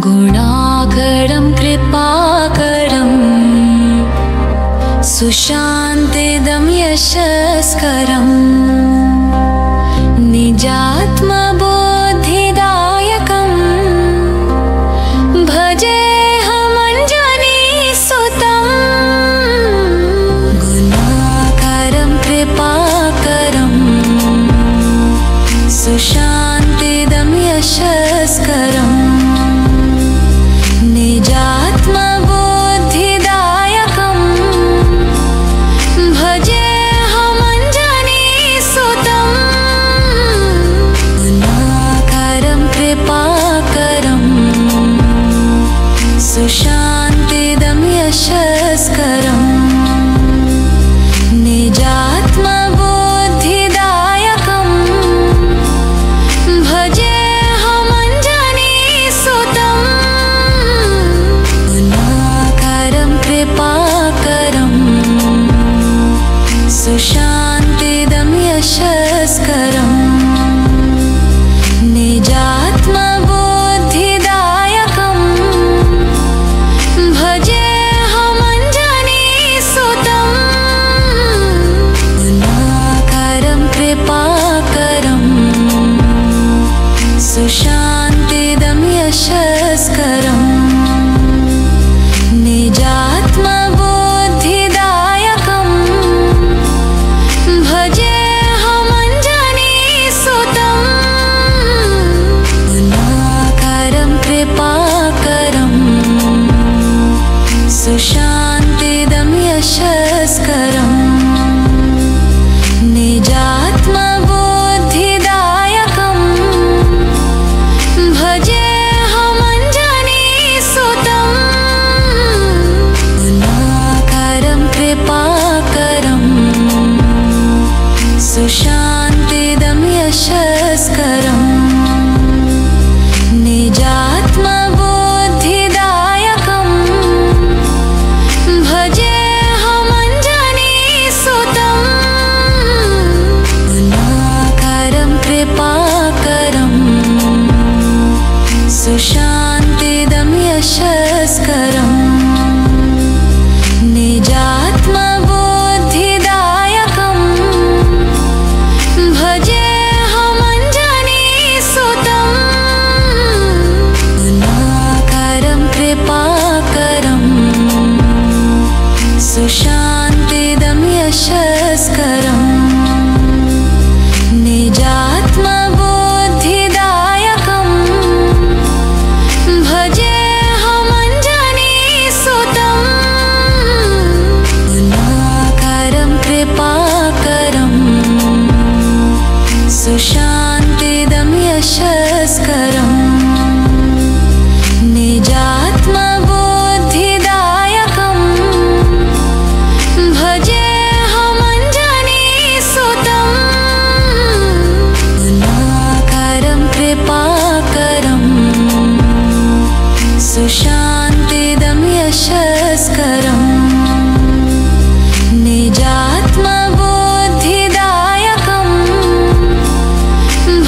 गुणाकरं कृपाकरं सुशान्तिदं यशस्करं निजात्मबोधिदायकं भजेऽहमञ्जनीसुतं। गुणाकरं कृपाकरं सुशान्तिदं यशस्करं निजात्मबोधिदायकं भजेऽहमञ्जनीसुतं। गुणाकरं कृपाकरं सुशान्तिदं यशस्करं निजात्मबोधिदायकं भजेऽहमञ्जनीसुतं। गुणाकरं कृपाकरं सुशान्तिदं यशस्करं निजात्मबोधिदायकं भजेऽहमञ्जनीसुतं। गुणाकरं कृपाकरं सुशान्तिदं यशस्करं निजात्मबोधिदायकं भजेऽहमञ्जनीसुतं। गुणाकरं कृपाकरं सुशान्तिदं यशस्करं निजात्मबोधिदायकं भजेऽहमञ्जनीसुतं। गुणाकरं कृपाकरं सुशान्तिदं यशस्करं निजात्मबोधिदायकं भजेऽहमञ्जनीसुतं। गुणाकरं कृपाकरं सुशान्तिदं यशस्करं निजात्मबोधिदायकं भजेऽहमञ्जनीसुतं। गुणाकरं कृपाकरं सुशान्तिदं यशस्करं निजात्मबोधिदायकं भजेऽहमञ्जनीसुतं। गुणाकरं कृपाकरं सुशान्तिदं यशस्करं निजात्मबोधिदायकं भजेऽहमञ्जनीसुतं। गुणाकरं कृपाकरं सुशान्तिदं यशस्करं निजात्मबोधिदायकं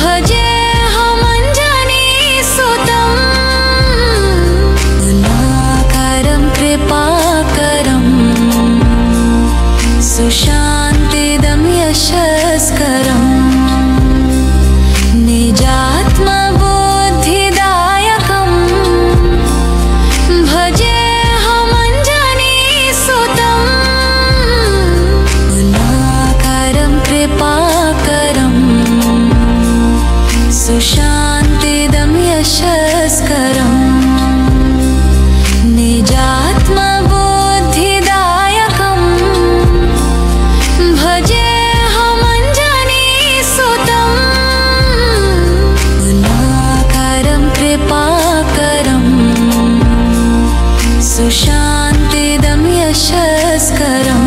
भजेऽहमञ्जनीसुतं। गुणाकरं कृपाकरं सुशान्तिदं यशस्करं निजात्मबोधिदायकं भजेऽहमञ्जनीसुतं। गुणाकरं कृपाकरं सुशान्तिदं यशस्करं निजात्मबोधिदायकं भजेऽहमञ्जनीसुतं। गुणाकरं कृपाकरं सुशान्तिदं यशस्करं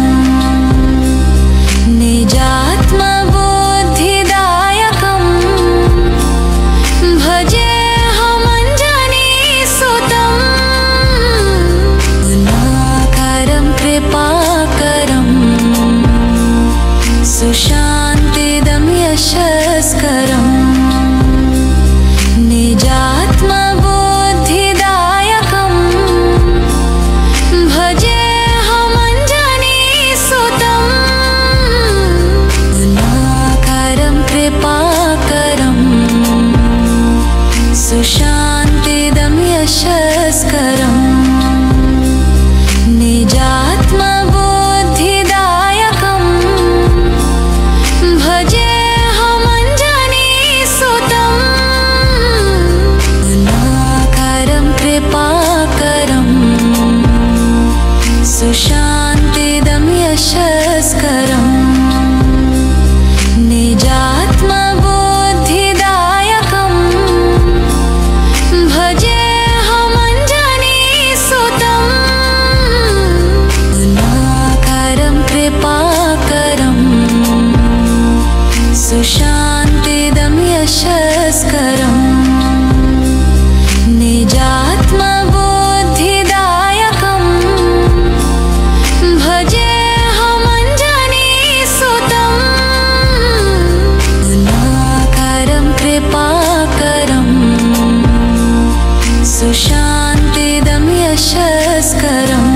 निजात्मबोधिदायकं भजेऽहमञ्जनीसुतं। सुशान्तिदं यशस्करम् निजात्मबुद्धिदायकम् भजेऽहमञ्जनीसुतम् करुणाकरं कृपाकरम् सुशान्तिदं यशस्करम् निजात्मबुद्धिदायकम् भजेऽहमञ्जनीसुतम् करुणाकरं कृपाकरम् सुशान्तिदं यशस्करम् निजात्मबुद्धिदायकम् भजेऽहमञ्जनीसुतम् करुणाकरं कृपाकरम् सुशान्तिदं यशस्करम्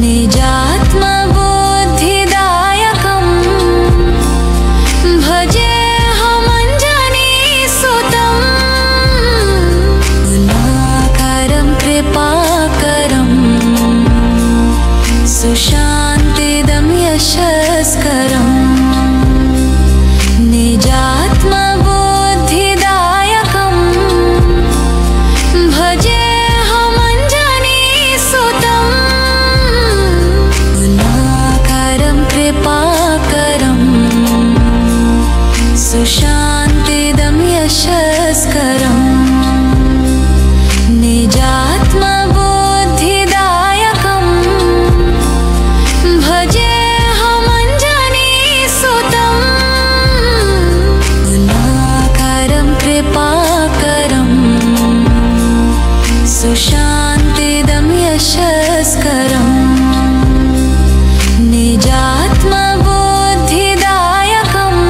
निजात्मबुद्धिदायकम् भजेऽहमञ्जनीसुतम् करुणाकरं कृपाकरम् सुशान्तिदं यशस्करम् निजात्मबुद्धिदायकम् भजेऽहमञ्जनीसुतम् करुणाकरं कृपाकरम् सुशान्तिदं यशस्करम् निजात्मबुद्धिदायकम् भजेऽहमञ्जनीसुतम् करुणाकरं कृपाकरम् सुशान्तिदं यशस्करम् निजात्मबुद्धिदायकम्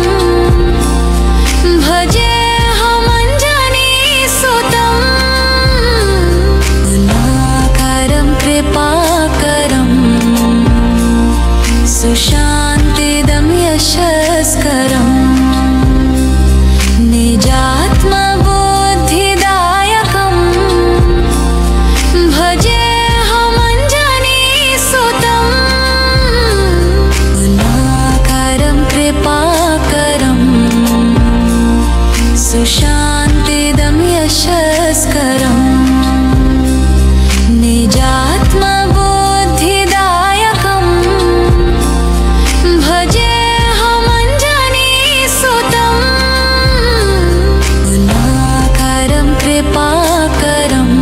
भजेऽहमञ्जनीसुतम् करुणाकरं कृपाकरम् सुशान्तिदं यशस्करम् निजात्मबुद्धिदायकम् भजेऽहमञ्जनीसुतम् करुणाकरं कृपाकरम् सुशान्तिदं यशस्करम् निजात्मबुद्धिदायकम् भजेऽहमञ्जनीसुतम् करुणाकरं कृपाकरम्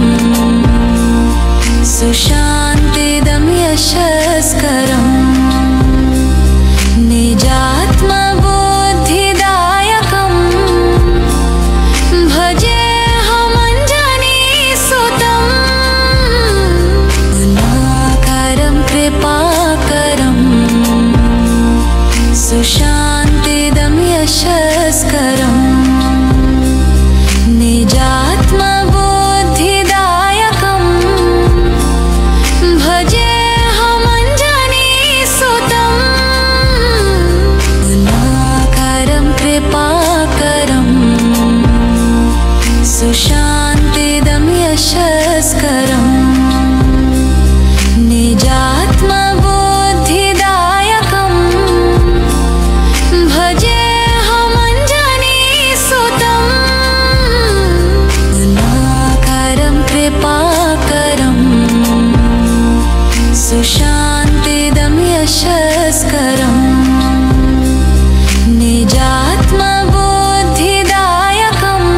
सुशान्तिदं यशस्करम् निजात्मबुद्धिदायकम् भजेऽहमञ्जनीसुतम् करुणाकरं कृपाकरम् सुशान्तिदं यशस्करम् निजात्मबुद्धिदायकम् भजेऽहमञ्जनीसुतम् करुणाकरं कृपाकरम् सुशान्तिदं यशस्करम् निजात्मबुद्धिदायकम् भजेऽहमञ्जनीसुतम् करुणाकरं कृपाकरम् सुशान्तिदं यशस्करम् निजात्मबुद्धिदायकम्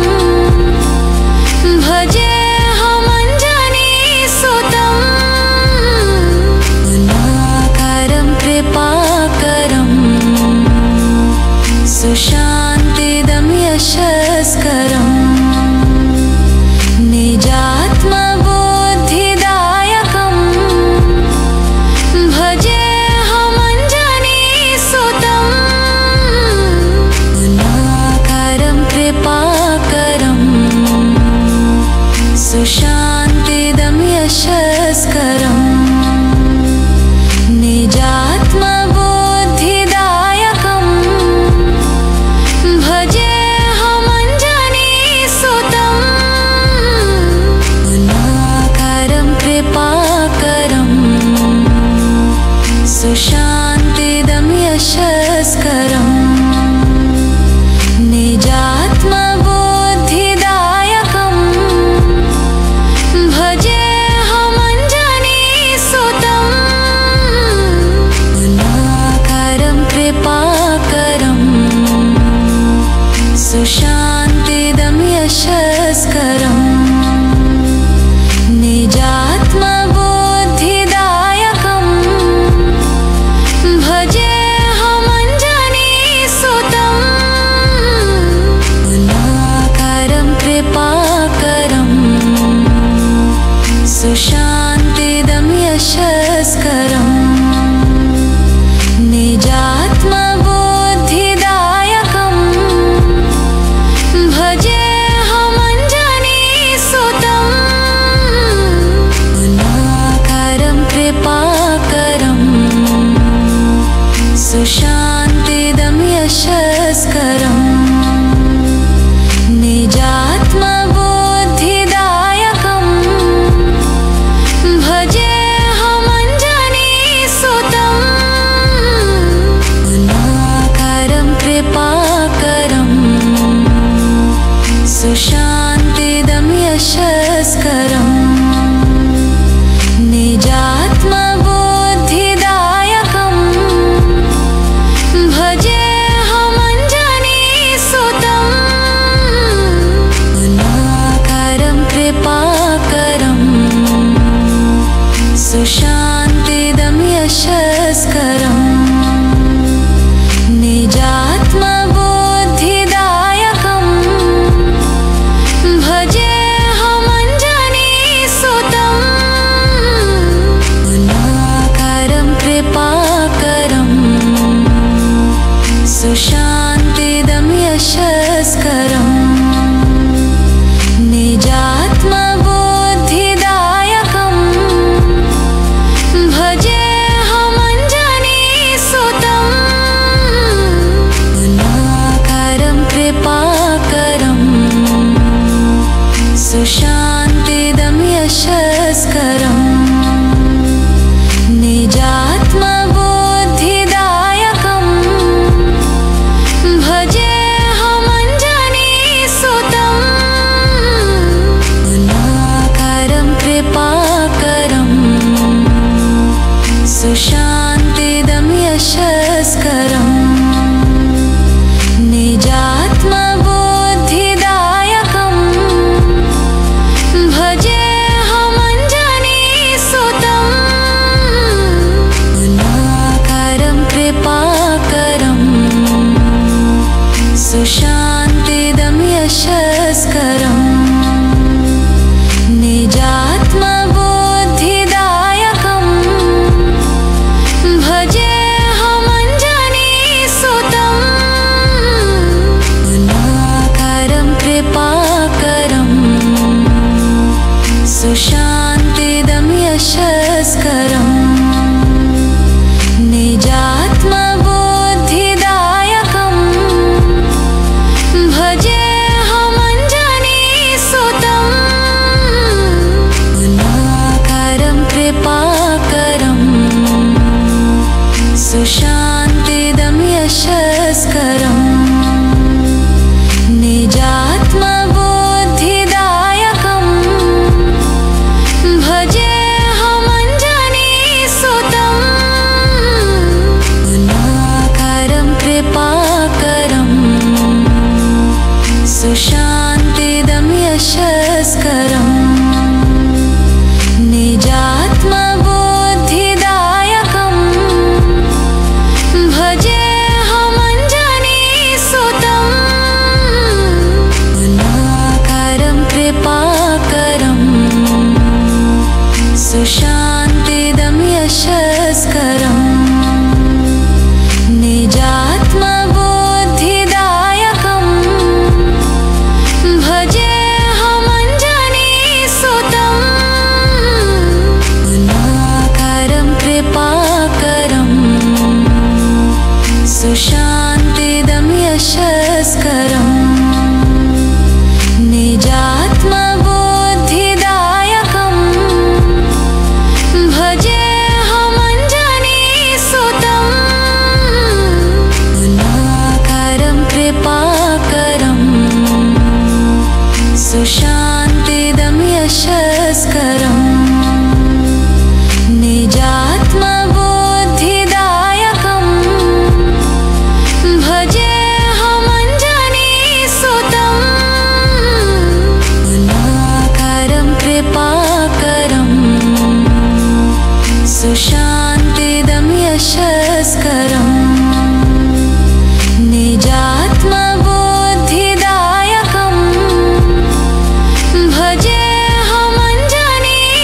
भजेऽहमञ्जनीसुतम् करुणाकरं कृपाकरम् सुशान्तिदं यशस्करम् निजात्मबुद्धिदायकम् भजेऽहमञ्जनीसुतम् करुणाकरं कृपाकरम् सुशान्तिदं यशस्करम् निजात्मबुद्धिदायकम् भजेऽहमञ्जनीसुतम् सुशान्तिदं यशस्करम् निजात्मबुद्धिदायकम् भजेऽहमञ्जनीसुतम् गुणाकरं कृपाकरम् सुशान्तिदं यशस्करम् निजात्मबुद्धिदायकम् भजेऽहमञ्जनीसुतम् गुणाकरं कृपाकरम् सुशान्तिदं यशस्करम् निजात्मबुद्धिदायकम् भजेऽहमञ्जनीसुतम् गुणाकरं कृपाकरम् सुशान्तिदं यशस्करम् निजात्मबुद्धिदायकम् भजेऽहमञ्जनीसुतम् गुणाकरं कृपाकरम् सुशान्तिदं यशस्करम् निजात्मबुद्धिदायकम् भजेऽहमञ्जनीसुतम् गुणाकरं कृपाकरम् सुशान्तिदं यशस्करम् निजात्मबुद्धिदायकम् भजेऽहमञ्जनीसुतम् गुणाकरं कृपाकरम् सुशान्तिदं यशस्करम् निजात्मबुद्धिदायकम् भजेऽहमञ्जनीसुतम् गुणाकरं कृपाकरम् सुशान्तिदं यशस्करम् निजात्मबुद्धिदायकम् भजेऽहमञ्जनीसुतम् गुणाकरं कृपाकरम् सुशान्तिदं यशस्करम् निजात्मबुद्धिदायकम् भजेऽहमञ्जनीसुतम् गुणाकरं कृपाकरम् सुशान्तिदं यशस्करम् निजात्मबुद्धिदायकम् भजेऽहमञ्जनीसुतम्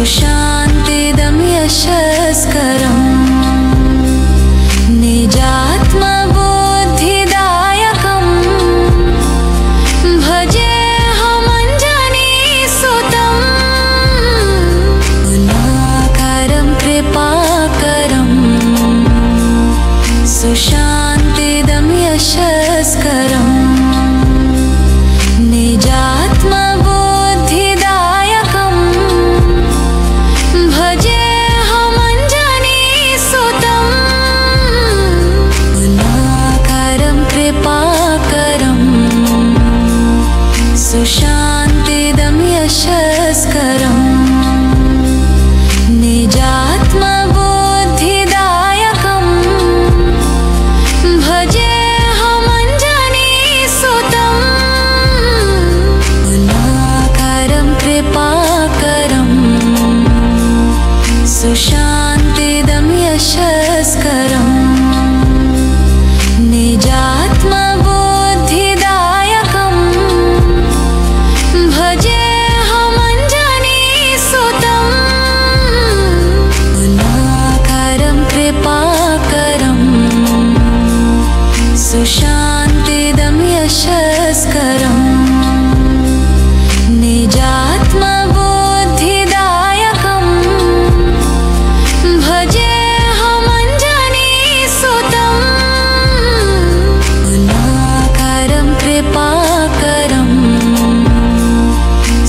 सुशान्तिदं यशस्करम् निजात्मबुद्धिदायकम् भजेऽहमञ्जनीसुतम् गुणाकारं कृपाकरम् सुशान्तिदं यशस्करम् निजात्मबुद्धिदायकम् भजेऽहमञ्जनीसुतम् गुणाकारं कृपाकरम् सुशान्तिदं यशस्करम् निजात्मबुद्धिदायकम् भजेऽहमञ्जनीसुतम् गुणाकारं कृपाकरम् सुशान्तिदं यशस्करम् निजात्मबुद्धिदायकम् भजेऽहमञ्जनीसुतम् गुणाकारं कृपाकरम् सुशान्तिदं यशस्करम् निजात्मबुद्धिदायकम् भजेऽहमञ्जनीसुतम् गुणाकारं कृपाकरम्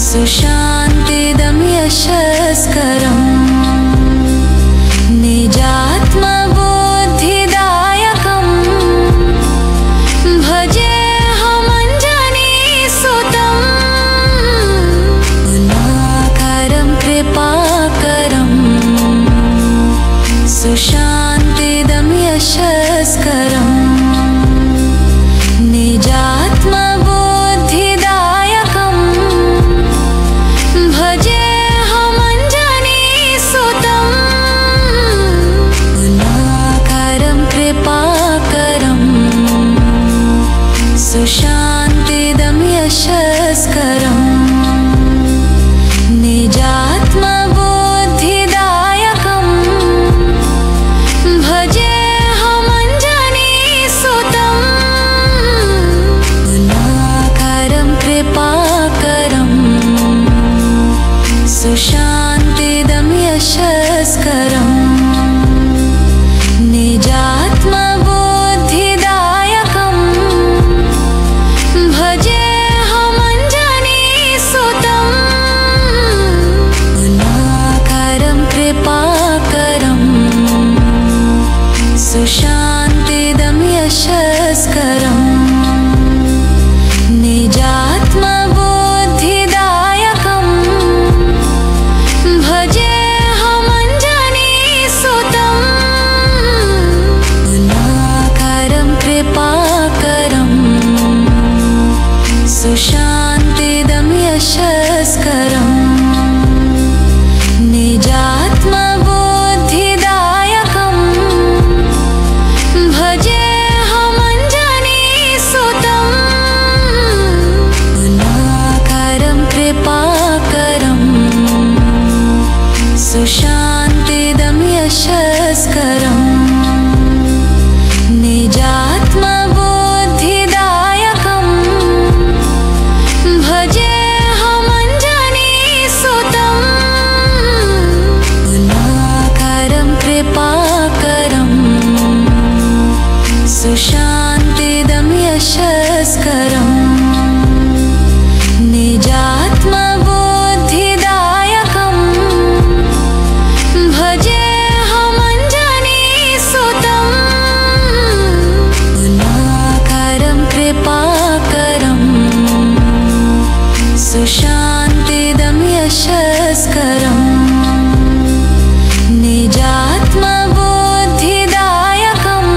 सुशान्तिदं यशस्करम् निजात्मबुद्धिदायकम् भजेऽहमञ्जनीसुतम् गुणाकारं कृपाकरम् सुशान्तिदं यशस्करम् निजात्मबुद्धिदायकम् भजेऽहमञ्जनीसुतम् गुणाकारं कृपाकरम् सुशान्तिदं यशस्करम् निजात्मबुद्धिदायकम् भजेऽहमञ्जनीसुतम् गुणाकारं कृपाकरम् सुशान्तिदं यशस्करम् निजात्मबुद्धिदायकम् भजेऽहमञ्जनीसुतम् गुणाकारं कृपाकरम् सुशान्तिदं यशस्करम् निजात्मबुद्धिदायकम् भजेऽहमञ्जनीसुतम् गुणाकारं कृपाकरम् सुशान्तिदं यशस्करम् निजात्मबुद्धिदायकम् भजेऽहमञ्जनीसुतम् गुणाकारं कृपाकरम् सुशान्तिदं यशस्करम् निजात्मबुद्धिदायकम् भजेऽहमञ्जनीसुतम् गुणाकारं कृपाकरम् सुशान्तिदं यशस्करम् निजात्मबुद्धिदायकम् भजेऽहमञ्जनीसुतम् गुणाकारं कृपाकरम् सुशान्तिदं यशस्करम् निजात्मबुद्धिदायकम्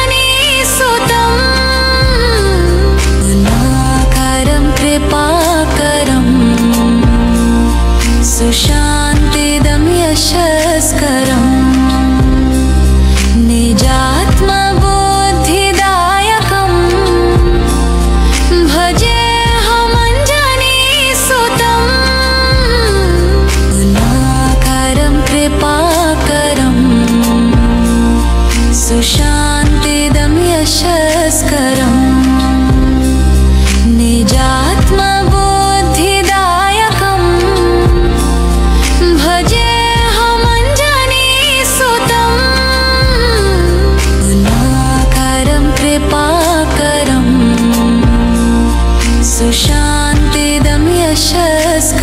भजेऽहमञ्जनीसुतम् गुणाकारं कृपाकरम् सुशान्तिदं यशस्करम् निजात्मबुद्धिदायकम् भजेऽहमञ्जनीसुतम्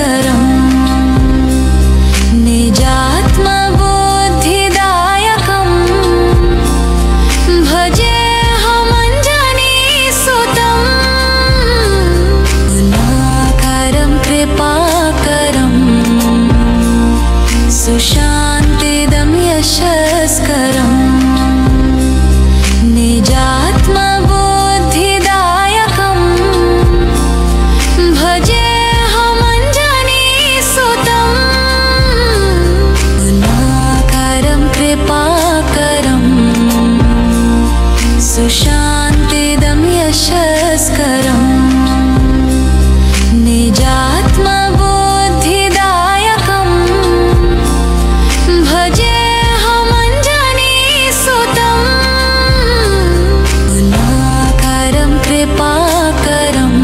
यशस्करम् निजात्मबुद्धिदायकम् भजेऽहमञ्जनीसुतम् गुणाकारं कृपाकरम् सुशान्तिदं यशस्करम् निजात्मबुद्धिदायकम् भजेऽहमञ्जनीसुतम् गुणाकारं कृपाकरम् सुशान्तिदं यशस्करम् निजात्मबुद्धिदायकम् भजेऽहमञ्जनीसुतम् गुणाकारं कृपाकरम्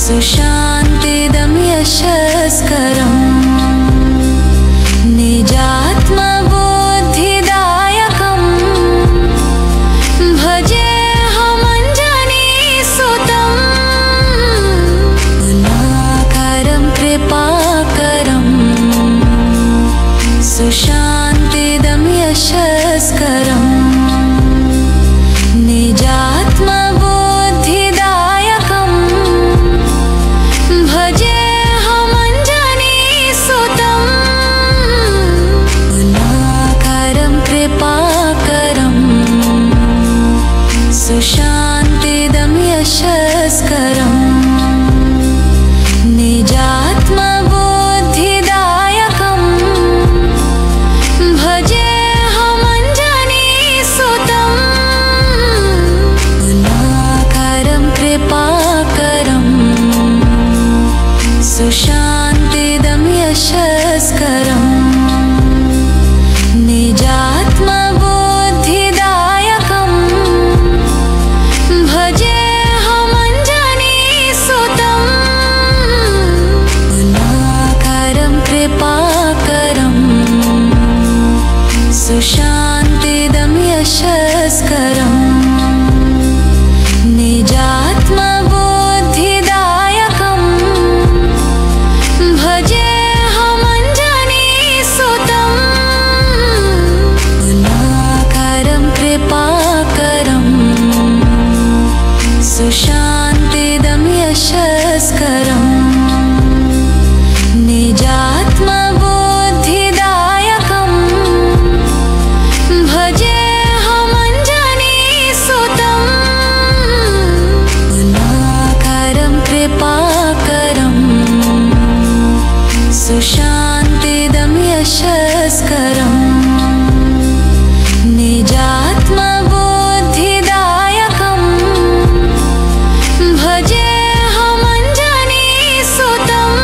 सुशान्तिदं यशस्करम् निजात्मबुद्धिदायकम् भजेऽहमञ्जनीसुतम् गुणाकारं कृपाकरम् सुशान्तिदं यशस्करम् निजात्मबुद्धिदायकम् भजेऽहमञ्जनीसुतम् गुणाकारं कृपाकरम् सुशान्तिदं यशस्करम् निजात्मबुद्धिदायकम् भजेऽहमञ्जनीसुतम् गुणाकारं कृपाकरम् सुशान्तिदं यशस्करम् निजात्मबुद्धिदायकम् भजेऽहमञ्जनीसुतम् गुणाकारं कृपाकरम् सुशान्तिदं यशस्करम् निजात्मबुद्धिदायकम् भजेऽहमञ्जनीसुतम् गुणाकारं कृपाकरम् सुशान्तिदं यशस्करम् निजात्मबुद्धिदायकम् भजेऽहमञ्जनीसुतम् गुणाकारं कृपाकरम् सुशान्तिदं यशस्करम् निजात्मबुद्धिदायकम् भजेऽहमञ्जनीसुतम्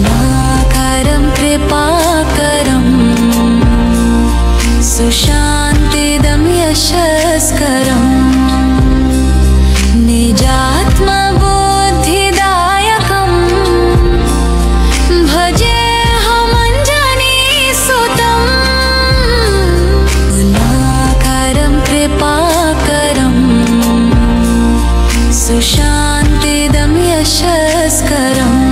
गुणाकारं कृपाकरम् सुशान्तिदं यशस्करम् निजात्मबुद्धिदायकम् भजेऽहमञ्जनीसुतम् गुणाकारं कृपाकरम् सुशान्तिदं यशस्करम्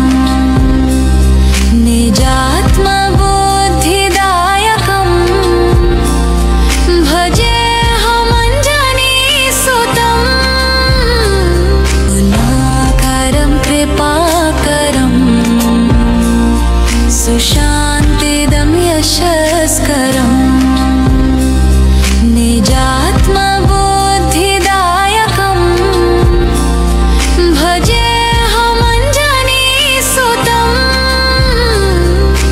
निजात्मबुद्धिदायकम् भजेऽहमञ्जनीसुतम् गुणाकारं कृपाकरम् सुशान्तिदं यशस्करम् निजात्मबुद्धिदायकम् भजेऽहमञ्जनीसुतम्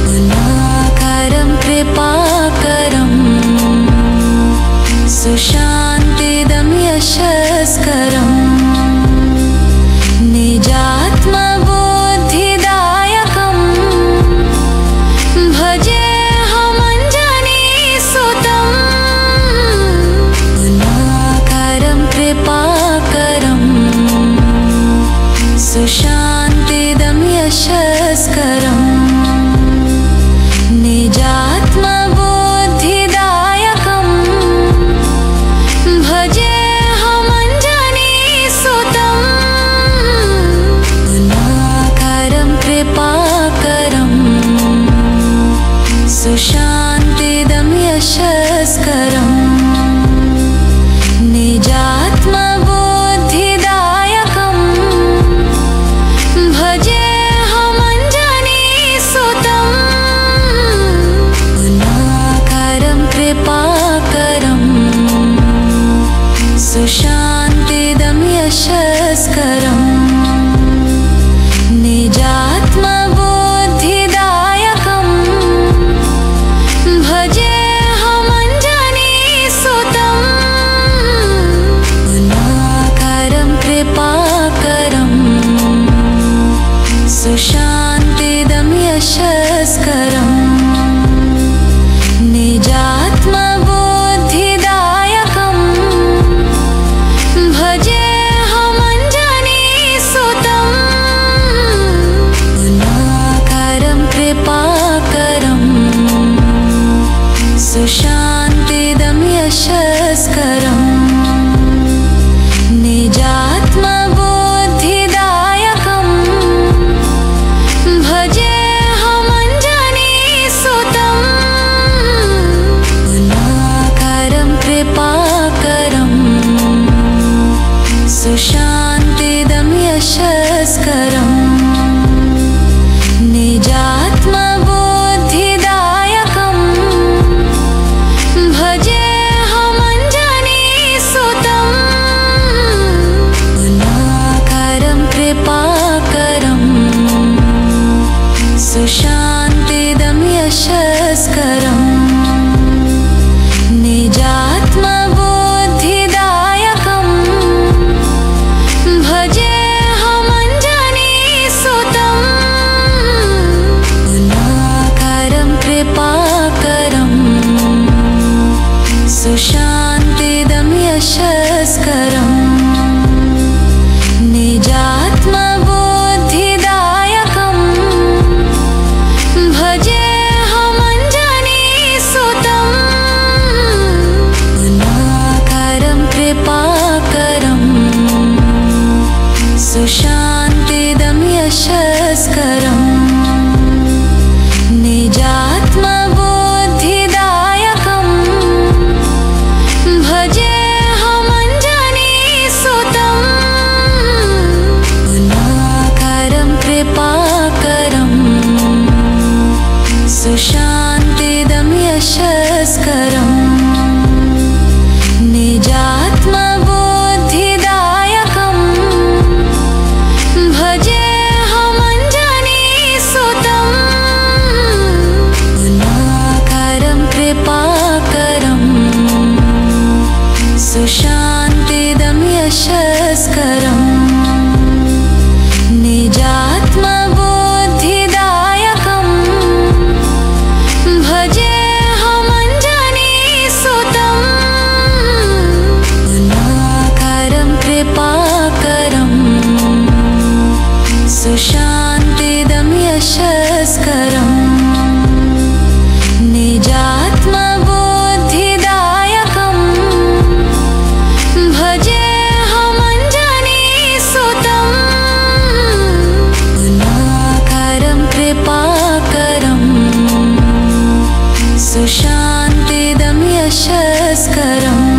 गुणाकारं कृपाकरम् सुशान्तिदं यशस्करम् निजात्मबुद्धिदायकम् भजेऽहमञ्जनीसुतम् गुणाकारं कृपाकरम् सुशान्तिदं यशस्करम् निजात्मबुद्धिदायकम् भजेऽहमञ्जनीसुतम् यशस्करम् निजात्मबुद्धिदायकम् भजेऽहमञ्जनीसुतम् गुणाकरं कृपाकरम् सुशान्तिदं यशस्करम् निजात्मबुद्धिदायकम् भजेऽहमञ्जनीसुतम् गुणाकरं कृपाकरम् सुशान्तिदं यशस्करम् निजात्मबुद्धिदायकम् भजेऽहमञ्जनीसुतम् गुणाकरं कृपाकरम् सुशान्तिदं यशस्करम् निजात्मबुद्धिदायकम् भजेऽहमञ्जनीसुतम् गुणाकरं कृपाकरम् सुशान्तिदं यशस्करम् निजात्मबुद्धिदायकम् भजेऽहमञ्जनीसुतम् गुणाकरं कृपाकरम् सुशान्तिदं यशस्करम् निजात्मबुद्धिदायकम् भजेऽहमञ्जनीसुतम् गुणाकरं कृपाकरम् सुशान्तिदं यशस्करम् निजात्मबुद्धिदायकम् भजेऽहमञ्जनीसुतम् गुणाकरं कृपाकरम् सुशान्तिदं यशस्करम्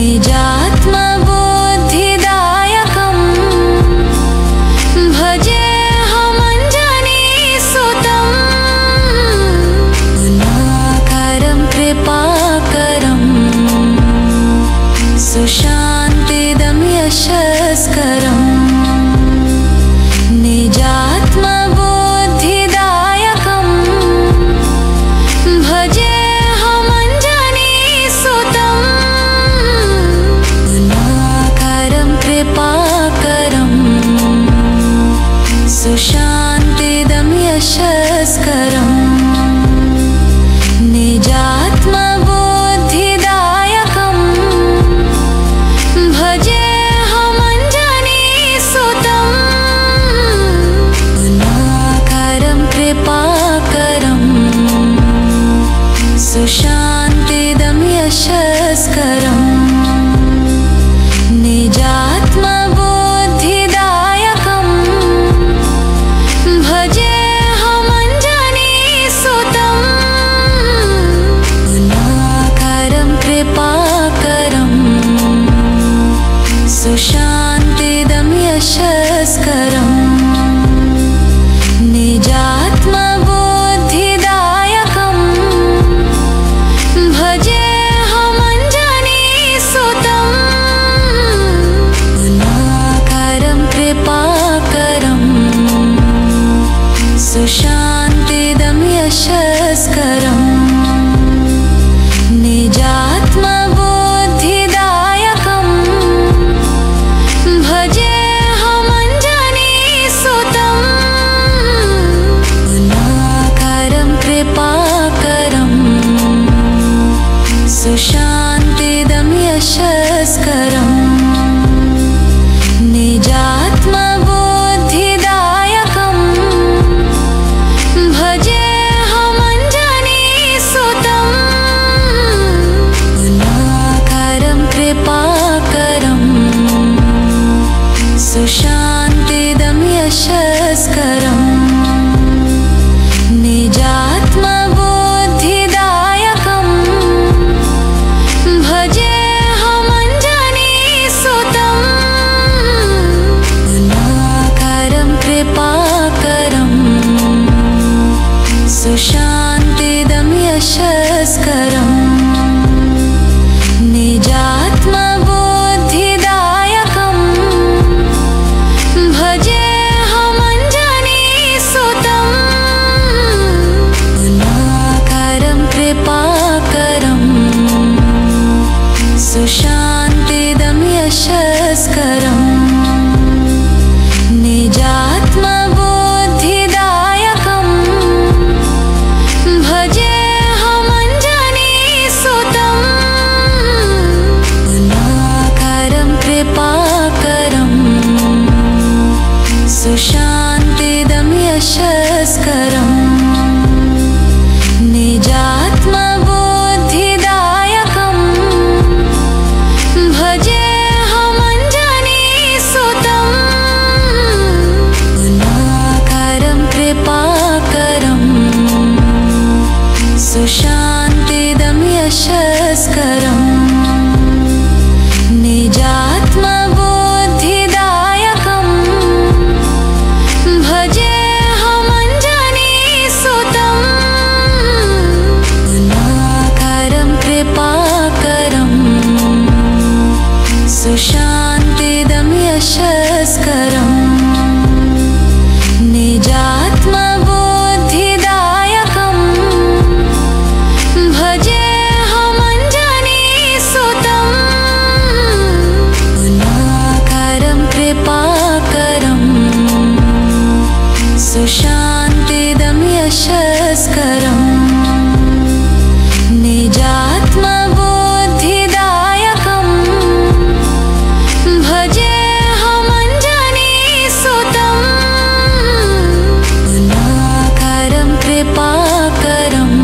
निजात्मबुद्धिदायकम् भजेऽहमञ्जनीसुतम् गुणाकरं कृपाकरम् सुशान्तिदं यशस्करम् निजात्मबुद्धिदायकम् भजेऽहमञ्जनीसुतम् गुणाकरं कृपाकरम् सुशान्तिदं यशस्करम् निजात्मबुद्धिदायकम् भजेऽहमञ्जनीसुतम् गुणाकरं कृपाकरम् सुशान्तिदं यशस्करम् निजात्मबुद्धिदायकम् भजेऽहमञ्जनीसुतम् गुणाकरं कृपाकरम् सुशान्तिदं यशस्करम् निजात्मबुद्धिदायकम् भजेऽहमञ्जनीसुतम् गुणाकरं कृपाकरम् सुशान्तिदं यशस्करम् निजात्मबुद्धिदायकम् भजेऽहमञ्जनीसुतम् गुणाकरं कृपाकरम् सुशान्तिदं यशस्करम् निजात्मबुद्धिदायकम् भजेऽहमञ्जनीसुतम् गुणाकरं कृपाकरम् सुशान्तिदं यशस्करम् निजात्मबुद्धिदायकम् भजेऽहमञ्जनीसुतम् सुशान्तिदं यशस्करम् निजात्मबुद्धिदायकम् भजेऽहमञ्जनीसुतं गुणाकरं कृपाकरम् सुशान्तिदं यशस्करम् निजात्मबुद्धिदायकम् भजेऽहमञ्जनीसुतं गुणाकरं कृपाकरम् सुशान्तिदं यशस्करम् निजात्मबुद्धिदायकम् भजेऽहमञ्जनीसुतं गुणाकरं कृपाकरम् सुशान्तिदं यशस्करम् निजात्मबुद्धिदायकम् भजेऽहमञ्जनीसुतं गुणाकरं कृपाकरम्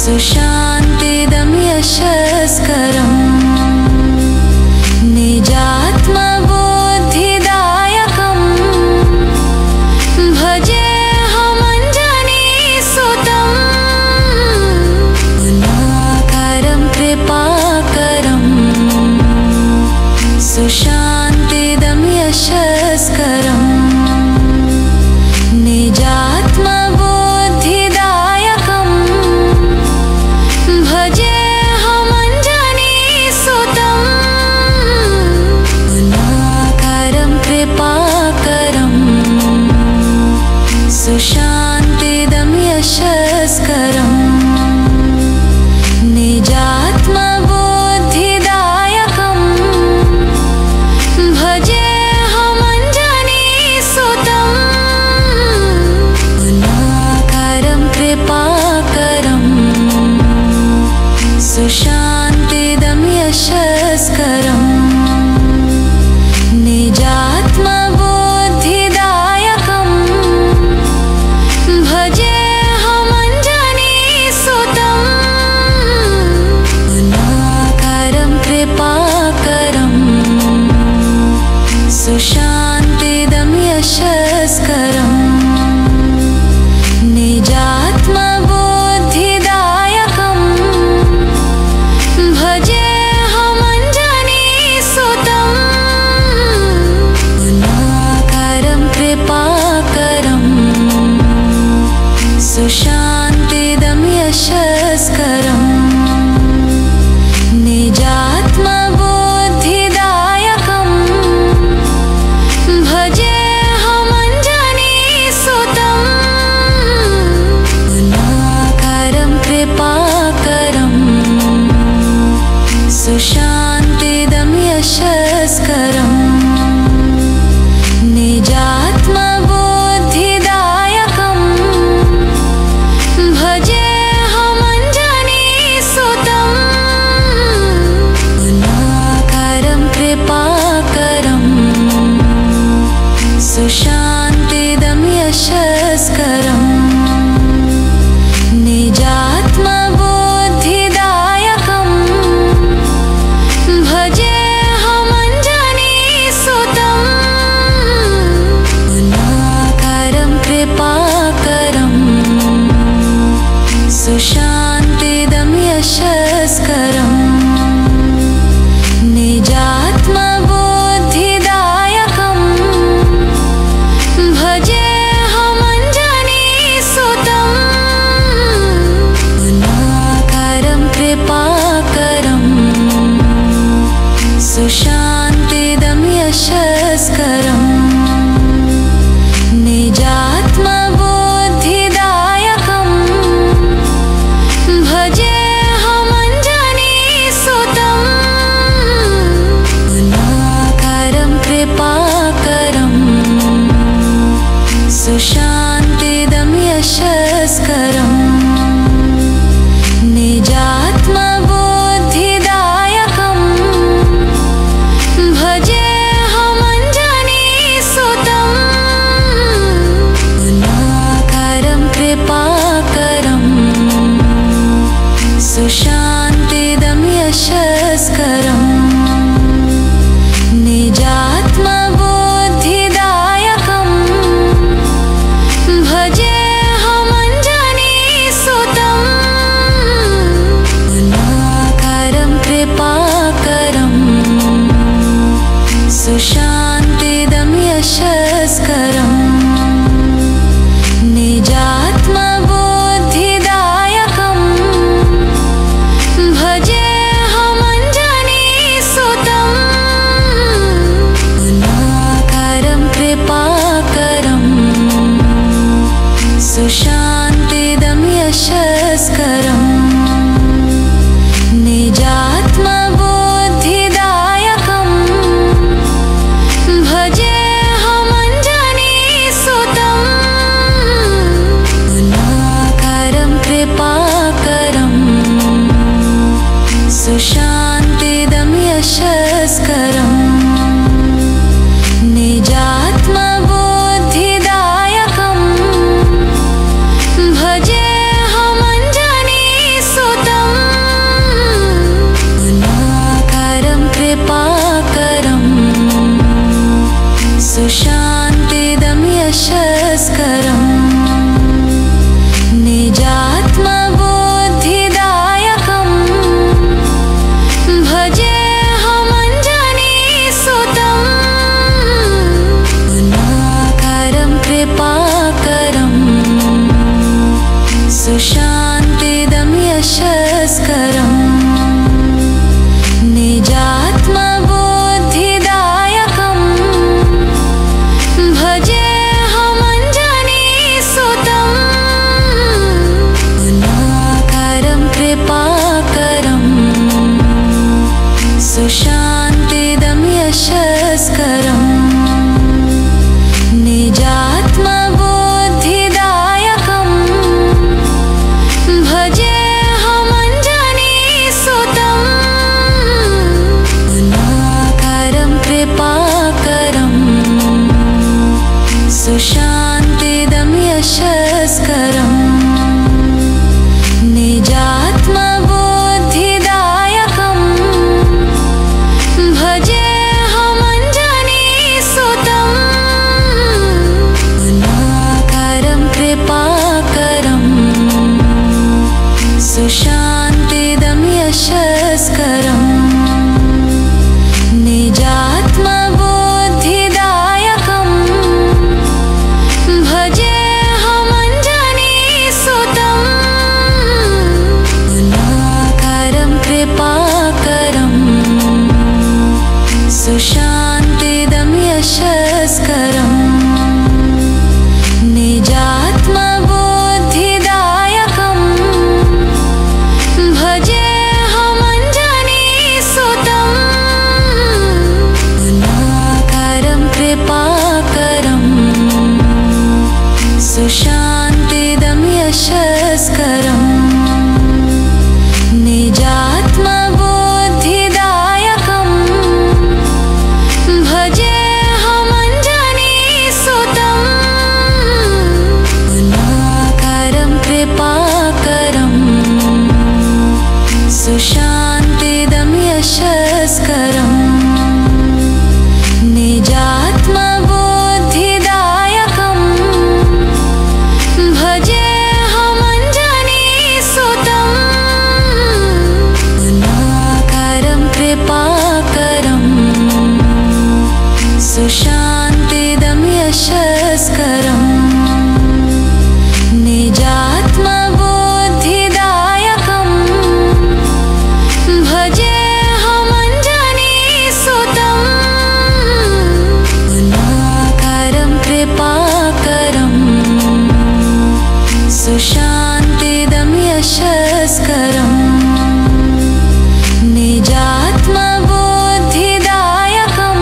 सुशान्तिदं यशस्करम् निजात्मबुद्धिदायकम् भजेऽहमञ्जनीसुतं गुणाकरं कृपाकरम् सुशान्तिदं यशस्करम् निजात्मबुद्धिदायकम् भजेऽहमञ्जनीसुतं गुणाकरं कृपाकरम् सुशान्तिदं यशस्करम् निजात्मबुद्धिदायकम् भजेऽहमञ्जनीसुतं गुणाकरं कृपाकरम् सुशान्तिदं यशस्करम् निजात्मबुद्धिदायकम् भजेऽहमञ्जनीसुतं गुणाकरं कृपाकरम् सुशान्तिदं यशस्करम् निजात्मबुद्धिदायकम् भजेऽहमञ्जनीसुतं गुणाकरं कृपाकरम् सुशान्तिदं यशस्करम् निजात्मबुद्धिदायकम् भजेऽहमञ्जनीसुतं यशस्करम् निजात्मबुद्धिदायकं भजेऽहमञ्जनीसुतं गुणाकरं कृपाकरं सुशान्तिदं यशस्करम् निजात्मबुद्धिदायकं भजेऽहमञ्जनीसुतं गुणाकरं कृपाकरं सुशान्तिदं यशस्करम् निजात्मबुद्धिदायकं भजेऽहमञ्जनीसुतं गुणाकरं कृपाकरं सुशान्तिदं यशस्करम् निजात्मबुद्धिदायकं भजेऽहमञ्जनीसुतं गुणाकरं कृपाकरं सुशान्तिदं यशस्करम् निजात्मबुद्धिदायकं भजेऽहमञ्जनीसुतं गुणाकरं कृपाकरं सुशान्तिदं यशस्करम् निजात्मबुद्धिदायकं भजेऽहमञ्जनीसुतं गुणाकरं कृपाकरं सुशान्तिदं यशस्करम् निजात्मबुद्धिदायकं भजेऽहमञ्जनीसुतं गुणाकरं कृपाकरं सुशान्तिदं यशस्करम् निजात्मबुद्धिदायकं भजेऽहमञ्जनीसुतं गुणाकरं कृपाकरं सुशान्तिदं यशस्करम् निजात्मबुद्धिदायकं भजेऽहमञ्जनीसुतं गुणाकरं कृपाकरं सुशान्तिदं यशस्करम् निजात्मबुद्धिदायकं भजेऽहमञ्जनीसुतं गुणाकरं कृपाकरं सुशान्तिदं यशस्करम् निजात्मबुद्धिदायकं भजेऽहमञ्जनीसुतं गुणाकरं कृपाकरं सुशान्तिदं यशस्करम् निजात्मबुद्धिदायकं भजेऽहमञ्जनीसुतं गुणाकरं कृपाकरं सुशान्तिदं यशस्करम् निजात्मबुद्धिदायकं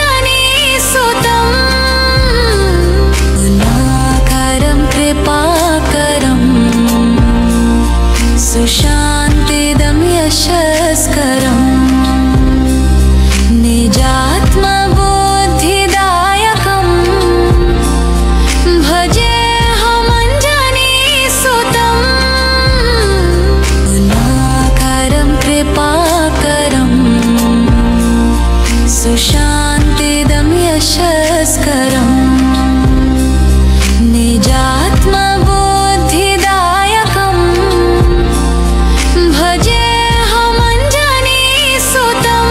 भजेऽहमञ्जनीसुतं गुणाकरं कृपाकरं सुशान्तिदं यशस्करम् निजात्मबुद्धिदायकं भजेऽहमञ्जनीसुतं गुणाकरं कृपाकरं सुशान्तिदं यशस्करम् निजात्मबुद्धिदायकं भजेऽहमञ्जनीसुतं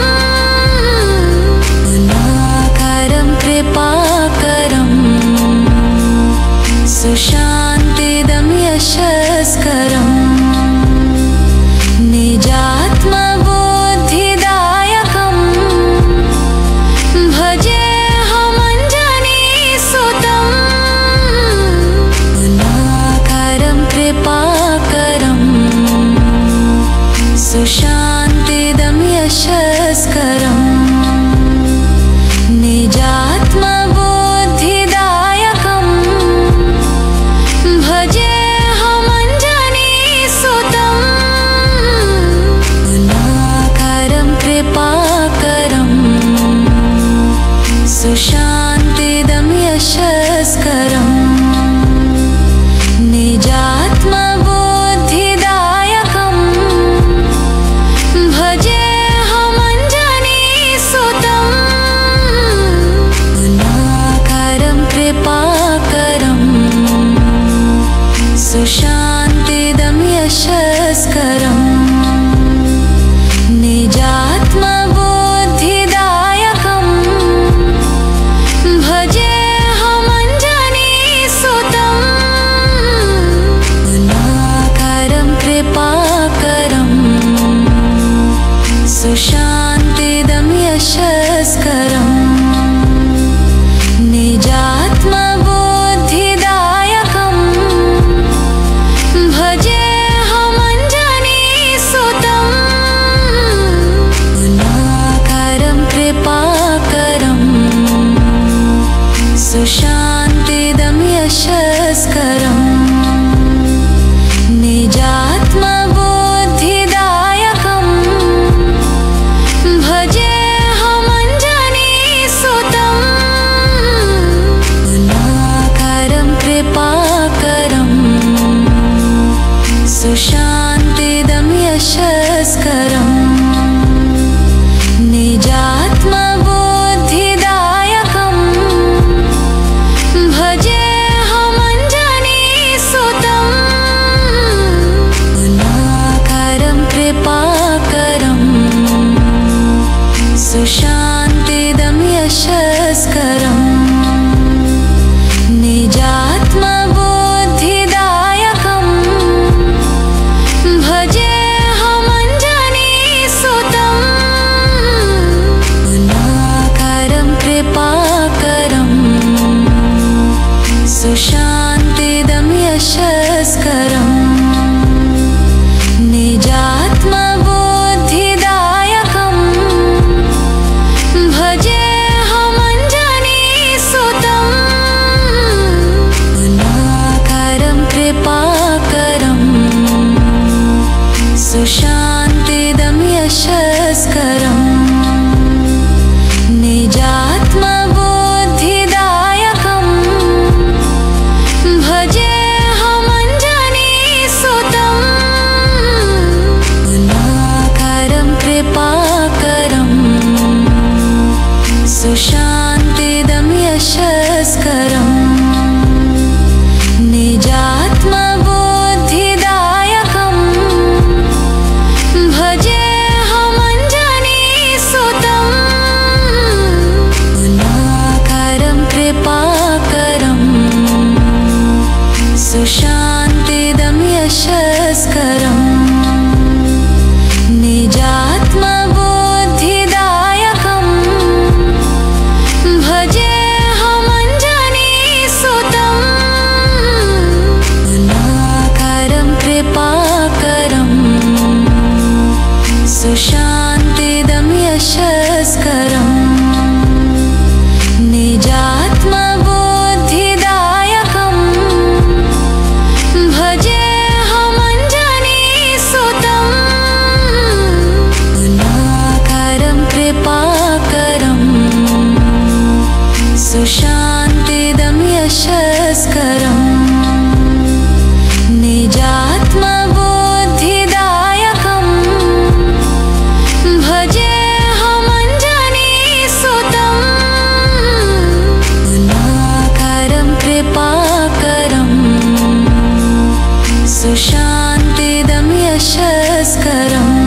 सुशान्तिदं यशस्करम् निजात्मबुद्धिदायकं भजेऽहमञ्जनीसुतं गुणाकरं कृपाकरं सुशान्तिदं यशस्करम् निजात्मबुद्धिदायकं भजेऽहमञ्जनीसुतं गुणाकरं कृपाकरं सुशान्तिदं यशस्करम् निजात्मबुद्धिदायकं भजेऽहमञ्जनीसुतं गुणाकरं कृपाकरं सुशान्तिदं यशस्करम् निजात्मबुद्धिदायकं भजेऽहमञ्जनीसुतं गुणाकरं कृपाकरं सुशान्तिदं यशस्करम् निजात्मबुद्धिदायकं भजेऽहमञ्जनीसुतं गुणाकरं कृपाकरं सुशान्तिदं यशस्करम् निजात्मबुद्धिदायकं भजेऽहमञ्जनीसुतं गुणाकरं कृपाकरं सुशान्तिदं यशस्करम् निजात्मबुद्धिदायकं भजेऽहमञ्जनीसुतं गुणाकरं कृपाकरं सुशान्तिदं यशस्करम् निजात्मबुद्धिदायकं भजेऽहमञ्जनीसुतं गुणाकरं कृपाकरं सुशान्तिदं यशस्करम् निजात्मबुद्धिदायकं भजेऽहमञ्जनीसुतं गुणाकरं कृपाकरं सुशान्तिदं यशस्करम्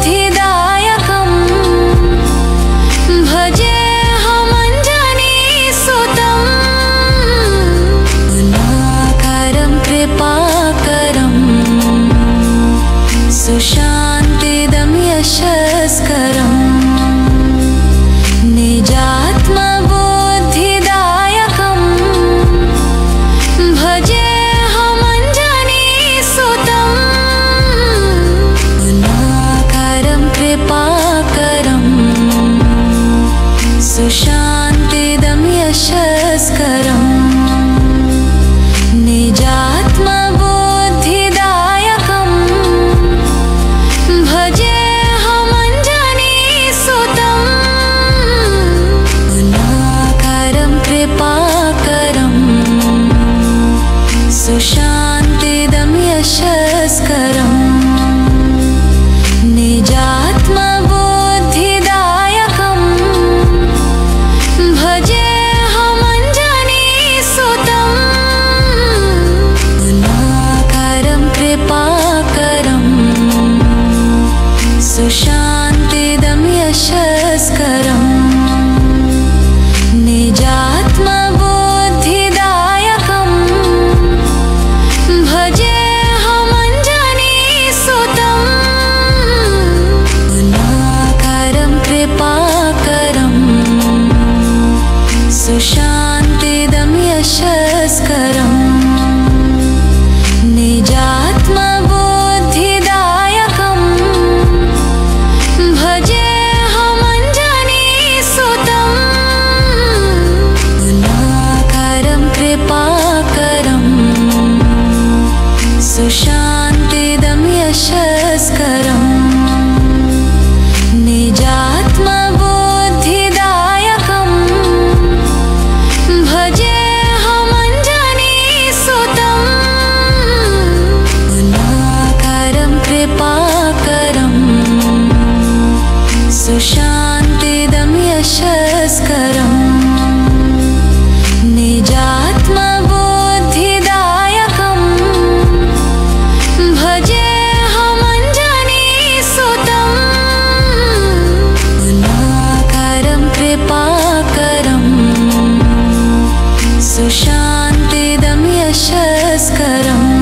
निजात्मबुद्धिदायकं भजेऽहमञ्जनीसुतं गुणाकरं कृपाकरं सुशान्तिदं यशस्करम् निजात्मबुद्धिदायकं भजेऽहमञ्जनीसुतं गुणाकरं कृपाकरं सुशान्तिदं यशस्करम् निजात्मबुद्धिदायकं भजेऽहमञ्जनीसुतं गुणाकरं कृपाकरं सुशान्तिदं यशस्करम् निजात्मबुद्धिदायकं भजेऽहमञ्जनीसुतं गुणाकरं कृपाकरं सुशान्तिदं यशस्करम् निजात्मबुद्धिदायकं भजेऽहमञ्जनीसुतं गुणाकरं कृपाकरं सुशान्तिदं यशस्करम् निजात्मबुद्धिदायकं यशस्करम् निजात्मबुद्धिदायकम् भजेऽहमञ्जनीसुतम् गुणाकरं कृपाकरम् सुशान्तिदं यशस्करम्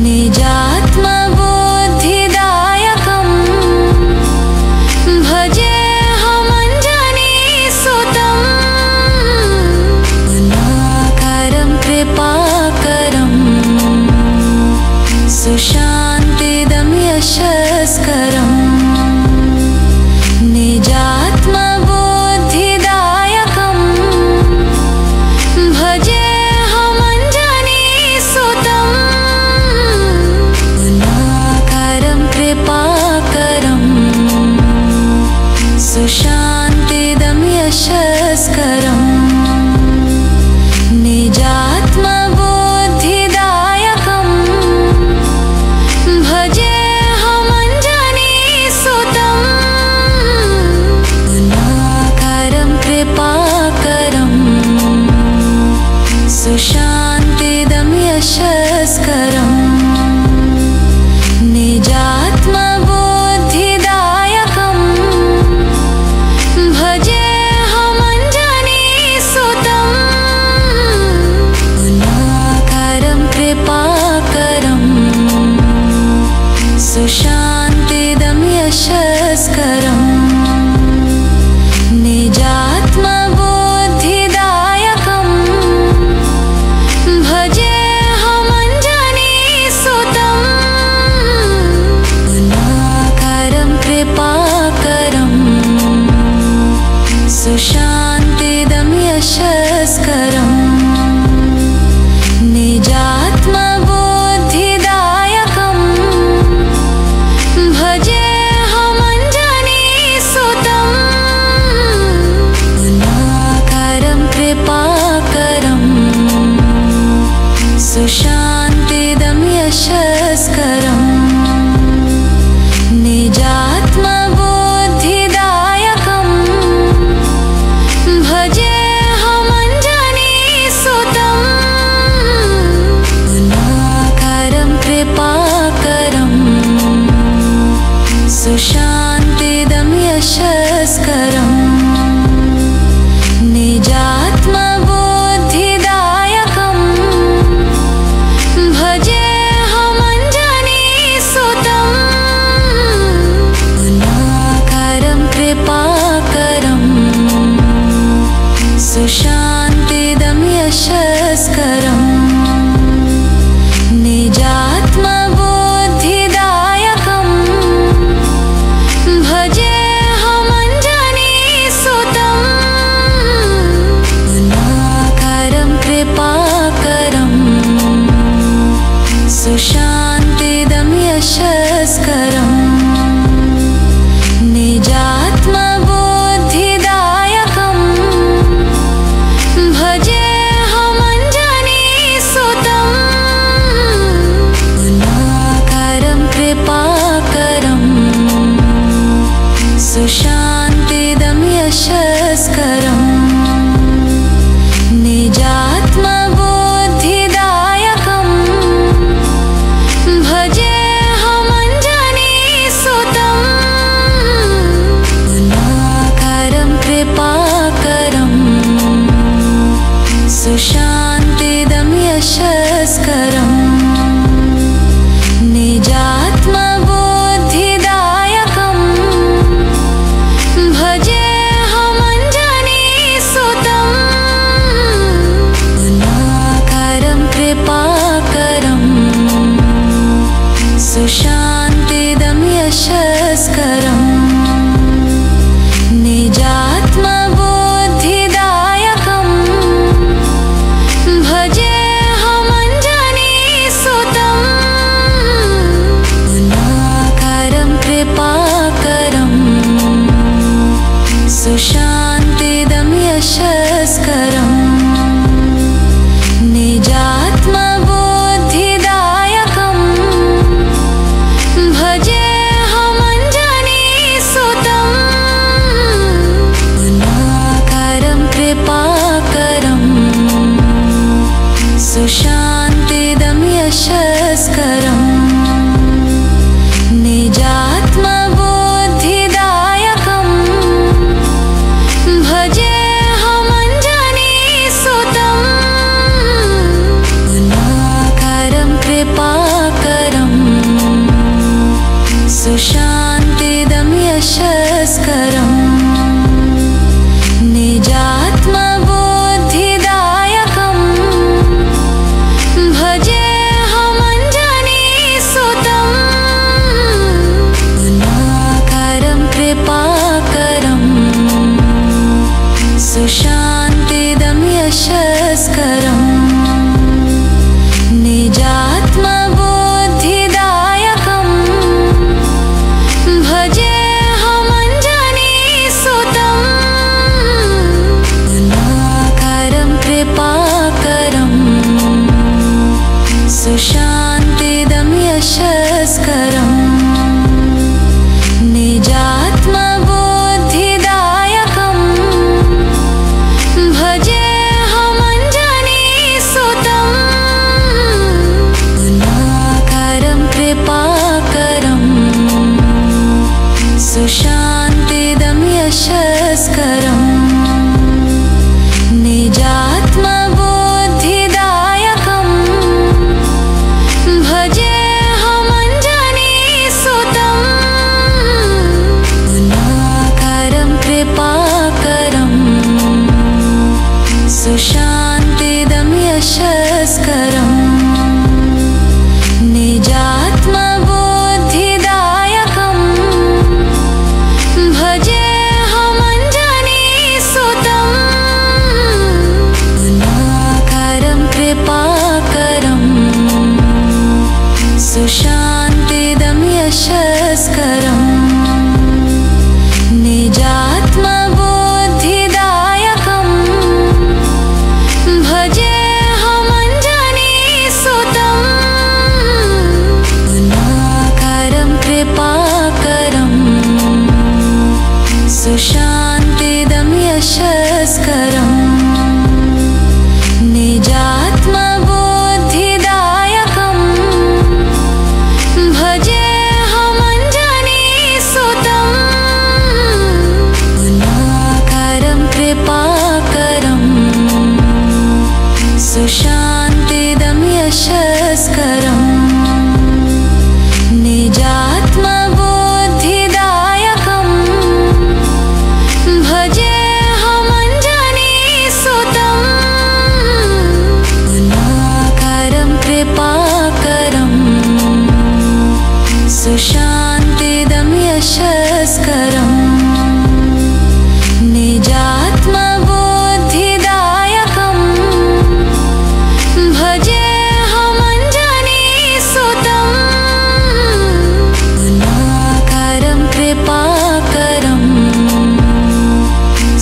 निजात्मबुद्धिदायकम् भजेऽहमञ्जनीसुतम् गुणाकरं कृपाकरम् सुशान्तिदं यशस्करम् निजात्मबुद्धिदायकम् भजेऽहमञ्जनीसुतम् गुणाकरं कृपाकरम् सुशान्तिदं यशस्करम् निजात्मबुद्धिदायकम् भजेऽहमञ्जनीसुतम् गुणाकरं कृपाकरम् सुशान्तिदं यशस्करम् निजात्मबुद्धिदायकम् भजेऽहमञ्जनीसुतम् गुणाकरं कृपाकरम् सुशान्तिदं यशस्करम् निजात्मबुद्धिदायकम् भजेऽहमञ्जनीसुतम् गुणाकरं कृपाकरम् सुशान्तिदं यशस्करम् निजात्मबुद्धिदायकम् भजेऽहमञ्जनीसुतम् गुणाकरं कृपाकरम् सुशान्तिदं यशस्करम् निजात्मबुद्धिदायकम् भजेऽहमञ्जनीसुतम् गुणाकरं कृपाकरम् सुशान्तिदं यशस्करम् निजात्मबुद्धिदायकम् भजेऽहमञ्जनीसुतम् गुणाकरं कृपाकरम् सुशान्तिदं यशस्करम् निजात्मबुद्धिदायकम् भजेऽहमञ्जनीसुतम् सुशान्तिदं यशस्करम् निजात्मबुद्धिदायकम् भजेऽहमञ्जनीसुतं गुणाकरं कृपाकरम् सुशान्तिदं यशस्करम् निजात्मबुद्धिदायकम् भजेऽहमञ्जनीसुतं गुणाकरं कृपाकरम् सुशान्तिदं यशस्करम् निजात्मबुद्धिदायकम् भजेऽहमञ्जनीसुतं गुणाकरं कृपाकरम् सुशान्तिदं यशस्करम् निजात्मबुद्धिदायकम् भजेऽहमञ्जनीसुतं गुणाकरं कृपाकरम् सुशान्तिदं यशस्करम् निजात्मबुद्धिदायकम् भजेऽहमञ्जनीसुतं गुणाकरं कृपाकरम् सुशान्तिदं यशस्करम् निजात्मबुद्धिदायकम् भजेऽहमञ्जनीसुतं गुणाकरं कृपाकरम् सुशान्तिदं यशस्करम् निजात्मबुद्धिदायकम् भजेऽहमञ्जनीसुतं गुणाकरं कृपाकरम् सुशान्तिदं यशस्करम् निजात्मबुद्धिदायकम् भजेऽहमञ्जनीसुतं गुणाकरं कृपाकरम् सुशान्तिदं यशस्करम् निजात्मबुद्धिदायकम् भजेऽहमञ्जनीसुतं गुणाकरं कृपाकरम्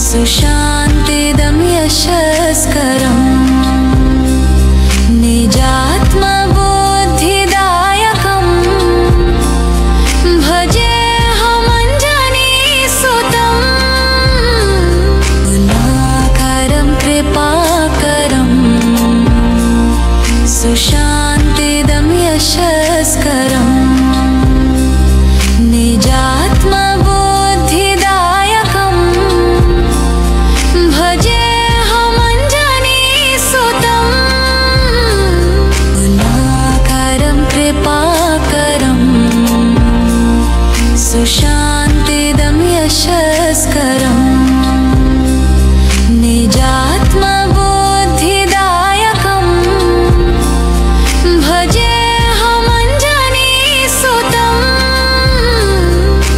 सुशान्तिदं यशस्करम् निजात्मबुद्धिदायकम् भजेऽहमञ्जनीसुतं गुणाकरं कृपाकरम् सुशान्तिदं यशस्करम् निजात्मबुद्धिदायकम् भजेऽहमञ्जनीसुतं गुणाकरं कृपाकरम् सुशान्तिदं यशस्करम् निजात्मबुद्धिदायकम् भजेऽहमञ्जनीसुतं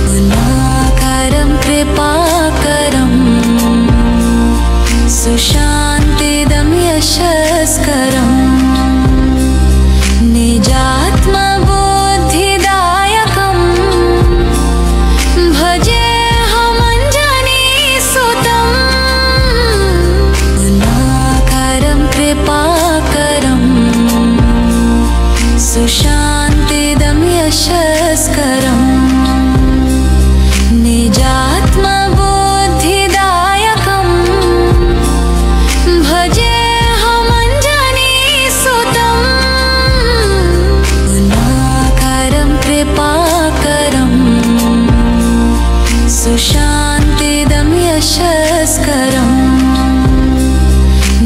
गुणाकरं कृपाकरम् सुशान्तिदं यशस्करम् निजात्मबुद्धिदायकम् भजेऽहमञ्जनीसुतं गुणाकरं कृपाकरम् सुशान्तिदं यशस्करम् निजात्मबुद्धिदायकम् भजेऽहमञ्जनीसुतं गुणाकरं कृपाकरम् सुशान्तिदं यशस्करम्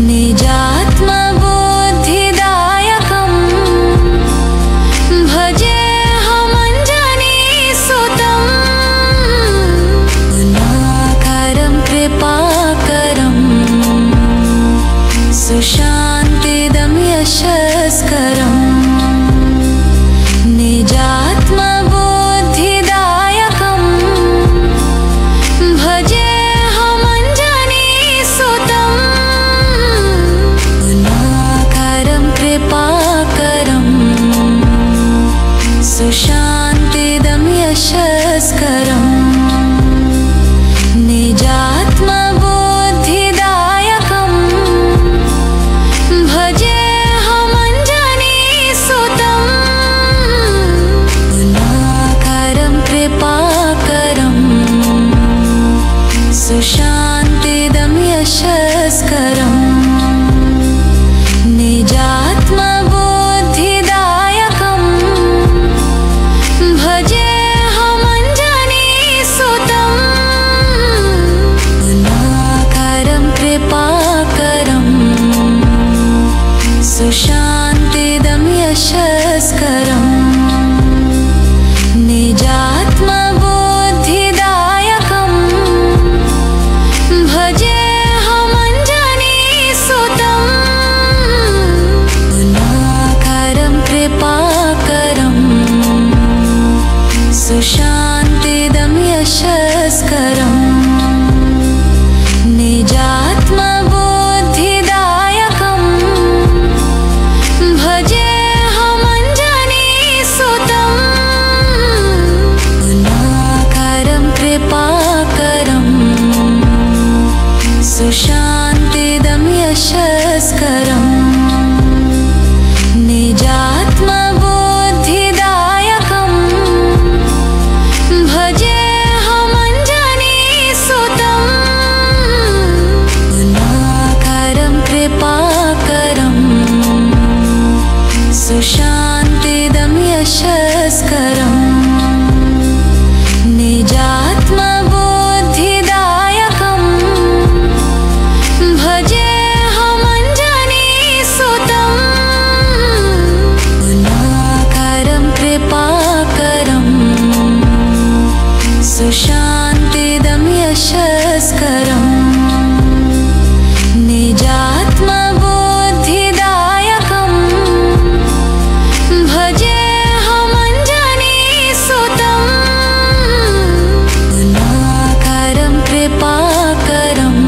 निजात्मबुद्धिदायकम् भजेऽहमञ्जनीसुतं यशस्करम् निजात्मबुद्धिदायकम् भजेऽहमञ्जनीसुतम् गुणाकरं कृपाकरम् सुशान्तिदं यशस्करम् निजात्मबुद्धिदायकम् भजेऽहमञ्जनीसुतम् गुणाकरं कृपाकरम् सुशान्तिदं यशस्करम् निजात्मबुद्धिदायकम् भजेऽहमञ्जनीसुतम् गुणाकरं कृपाकरम् सुशान्तिदं यशस्करम् निजात्मबुद्धिदायकम् भजेऽहमञ्जनीसुतम् गुणाकरं कृपाकरम् सुशान्तिदं यशस्करम् निजात्मबुद्धिदायकम् भजेऽहमञ्जनीसुतम् गुणाकरं कृपाकरम् सुशान्तिदं यशस्करम् निजात्मबुद्धिदायकम् भजेऽहमञ्जनीसुतम् गुणाकरं कृपाकरम् सुशान्तिदं यशस्करम् निजात्मबुद्धिदायकम् भजेऽहमञ्जनीसुतम् गुणाकरं कृपाकरम्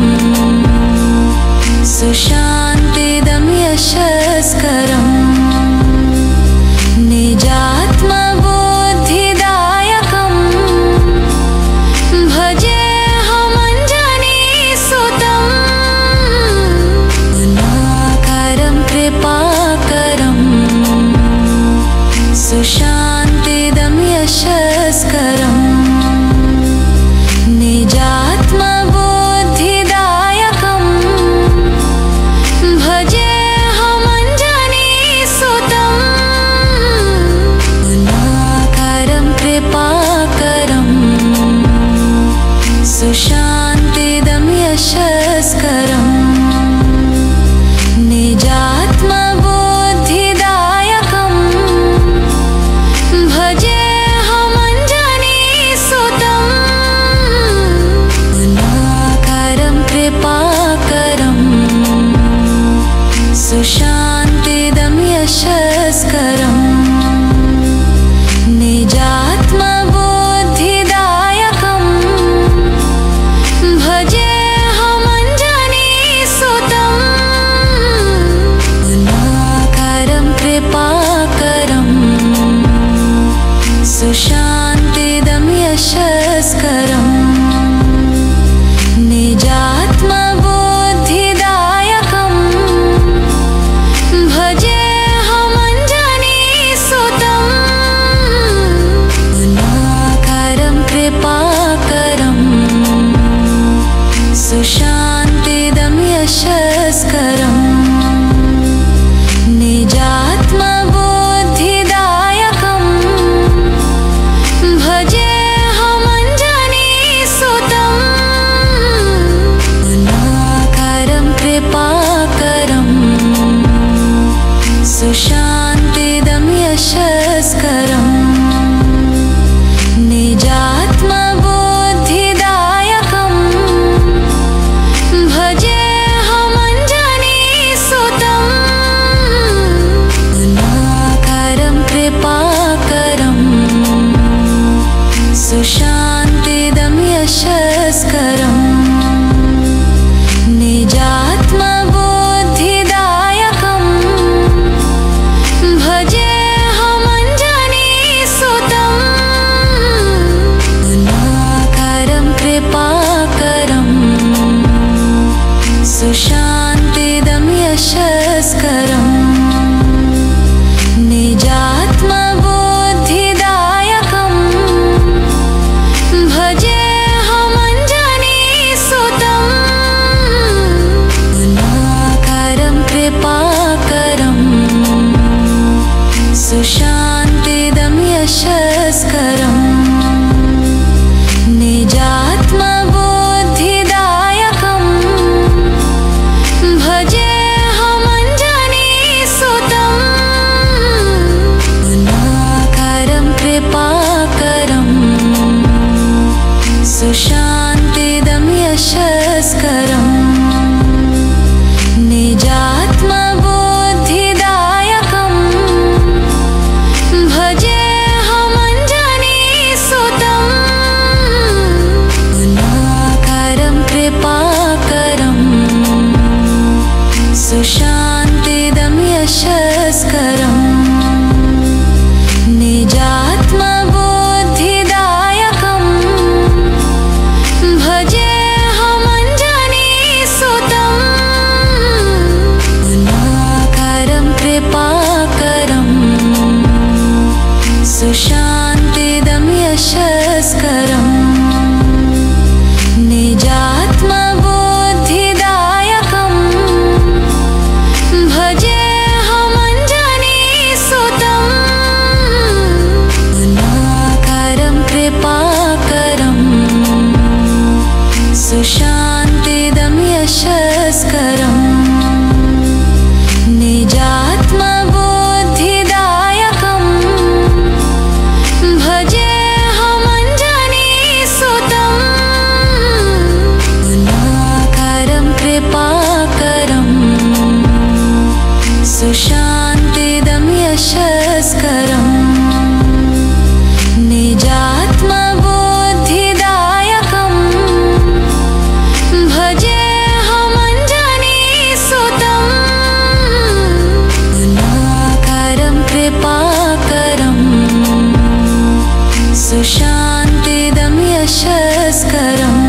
सुशान्तिदं यशस्करम् निजात्मबुद्धिदायकम् भजेऽहमञ्जनीसुतम् गुणाकरं कृपाकरम् सुशान्तिदं यशस्करम् निजात्मबुद्धिदायकम् भजेऽहमञ्जनीसुतम् गुणाकरं कृपाकरम् सुशान्तिदं यशस्करम् निजात्मबुद्धिदायकम् भजेऽहमञ्जनीसुतम् गुणाकरं कृपाकरम् सुशान्तिदं यशस्करम् निजात्मबुद्धिदायकम् भजेऽहमञ्जनीसुतम् गुणाकरं कृपाकरम् सुशान्तिदं यशस्करम् निजात्मबुद्धिदायकम् भजेऽहमञ्जनीसुतम् गुणाकरं कृपाकरम् सुशान्तिदं यशस्करम् निजात्मबुद्धिदायकम् भजेऽहमञ्जनीसुतम् गुणाकरं कृपाकरम् सुशान्तिदं यशस्करम् निजात्मबुद्धिदायकम् भजेऽहमञ्जनीसुतम् गुणाकरं कृपाकरम् सुशान्तिदं यशस्करम् निजात्मबुद्धिदायकम् भजेऽहमञ्जनीसुतम् यशस्करम् निजात्मबुद्धिदायकम् भजेऽहमञ्जनीसुतम् करुणाकरं कृपाकरम् सुशान्तिदं यशस्करम् निजात्मबुद्धिदायकम् भजेऽहमञ्जनीसुतम् करुणाकरं कृपाकरम् सुशान्तिदं यशस्करम् निजात्मबुद्धिदायकम् भजेऽहमञ्जनीसुतम् करुणाकरं कृपाकरम् सुशान्तिदं यशस्करम्